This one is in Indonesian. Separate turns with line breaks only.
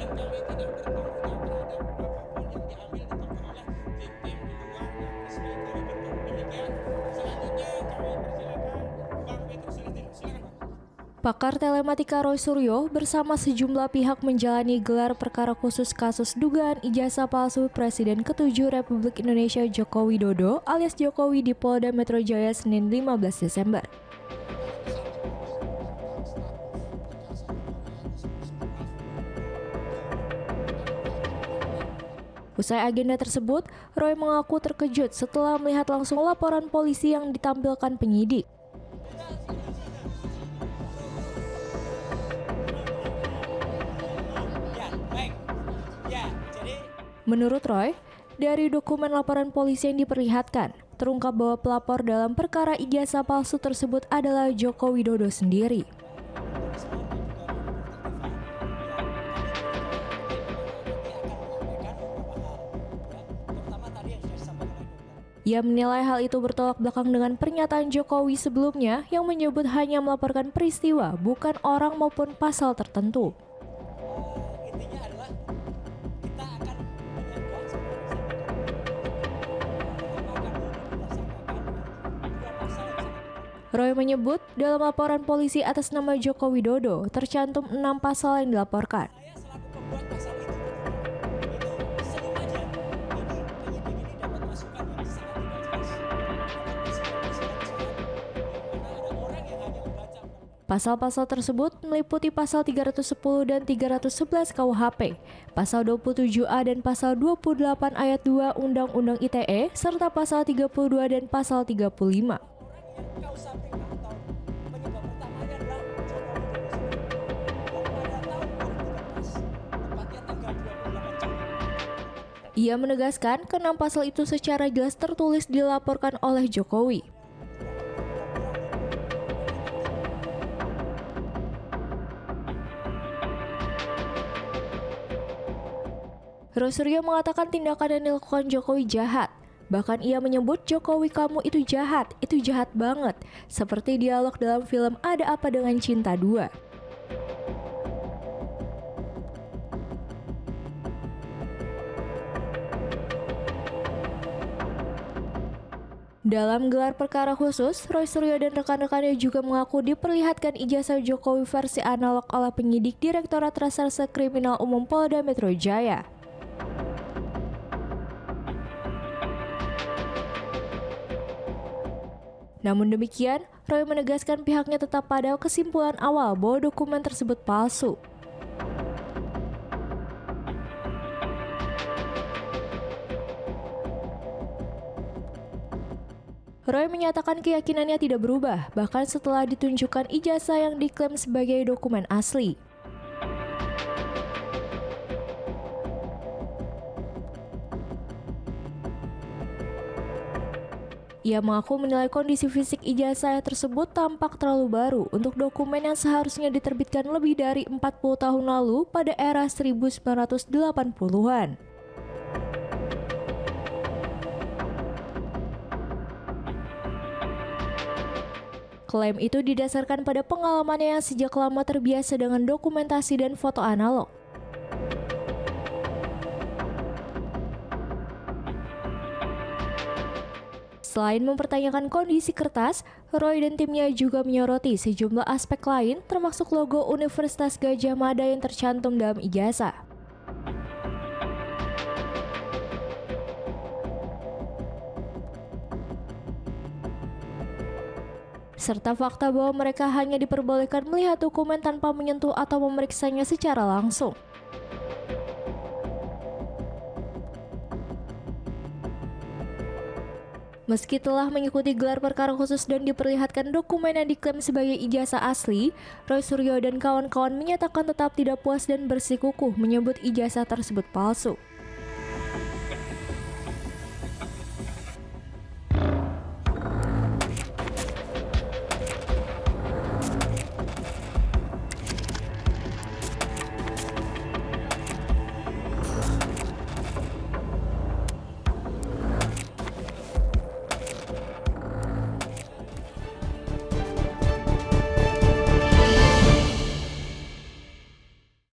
dan kami tidak bertanggung jawab terhadap apapun yang diambil ditempuh oleh tim-tim di luar yang resmi. Kami betul demikian. Selanjutnya kami persilakan Bang Petrus Celestino. Silakan Bang.
Pakar telematika Roy Suryo bersama sejumlah pihak menjalani gelar perkara khusus kasus dugaan ijazah palsu Presiden ke-7 Republik Indonesia Joko Widodo alias Jokowi di Polda Metro Jaya Senin 15 Desember. Usai agenda tersebut, Roy mengaku terkejut setelah melihat langsung laporan polisi yang ditampilkan penyidik. Menurut Roy, dari dokumen laporan polisi yang diperlihatkan, terungkap bahwa pelapor dalam perkara ijazah palsu tersebut adalah Joko Widodo sendiri. Ia menilai hal itu bertolak belakang dengan pernyataan Jokowi sebelumnya yang menyebut hanya melaporkan peristiwa, bukan orang maupun pasal tertentu. Roy menyebut dalam laporan polisi atas nama Joko Widodo tercantum 6 pasal yang dilaporkan. Pasal-pasal tersebut meliputi pasal 310 dan 311 KUHP, pasal 27A dan pasal 28 ayat 2 Undang-Undang ITE, serta pasal 32 dan pasal 35. Ia menegaskan ke-6 pasal itu secara jelas tertulis dilaporkan oleh Jokowi. Roy Suryo mengatakan tindakan yang dilakukan Jokowi jahat. Bahkan ia menyebut Jokowi kamu itu jahat banget. Seperti dialog dalam film Ada Apa Dengan Cinta 2. Dalam gelar perkara khusus, Roy Suryo dan rekan-rekannya juga mengaku diperlihatkan ijazah Jokowi versi analog oleh penyidik Direktorat Reserse Kriminal Umum Polda Metro Jaya. Namun demikian, Roy menegaskan pihaknya tetap pada kesimpulan awal bahwa dokumen tersebut palsu. Roy menyatakan keyakinannya tidak berubah, bahkan setelah ditunjukkan ijazah yang diklaim sebagai dokumen asli. Ia mengaku menilai kondisi fisik ijazah tersebut tampak terlalu baru untuk dokumen yang seharusnya diterbitkan lebih dari 40 tahun lalu pada era 1980-an. Klaim itu didasarkan pada pengalamannya yang sejak lama terbiasa dengan dokumentasi dan foto analog. Selain mempertanyakan kondisi kertas, Roy dan timnya juga menyoroti sejumlah aspek lain termasuk logo Universitas Gadjah Mada yang tercantum dalam ijazah. Serta fakta bahwa mereka hanya diperbolehkan melihat dokumen tanpa menyentuh atau memeriksanya secara langsung. Meski telah mengikuti gelar perkara khusus dan diperlihatkan dokumen yang diklaim sebagai ijazah asli, Roy Suryo dan kawan-kawan menyatakan tetap tidak puas dan bersikukuh menyebut ijazah tersebut palsu.